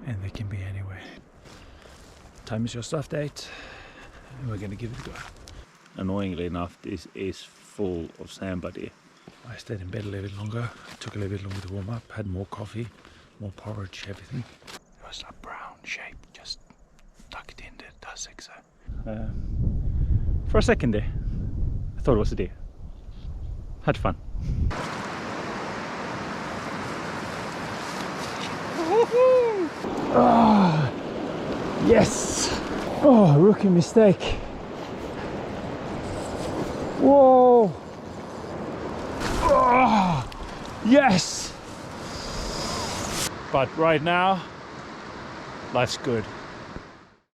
and they can be anywhere. Time is your stuff date, and we're gonna give it a go. Annoyingly enough, this is full of somebody. I stayed in bed a little bit longer, took a little bit longer to warm up, had more coffee, more porridge, everything. It was a brown shape just tucked in the tussocks. For a second there, I thought it was a deer. Had fun. Oh, yes! Oh, rookie mistake. Whoa! Oh, yes! But right now, life's good.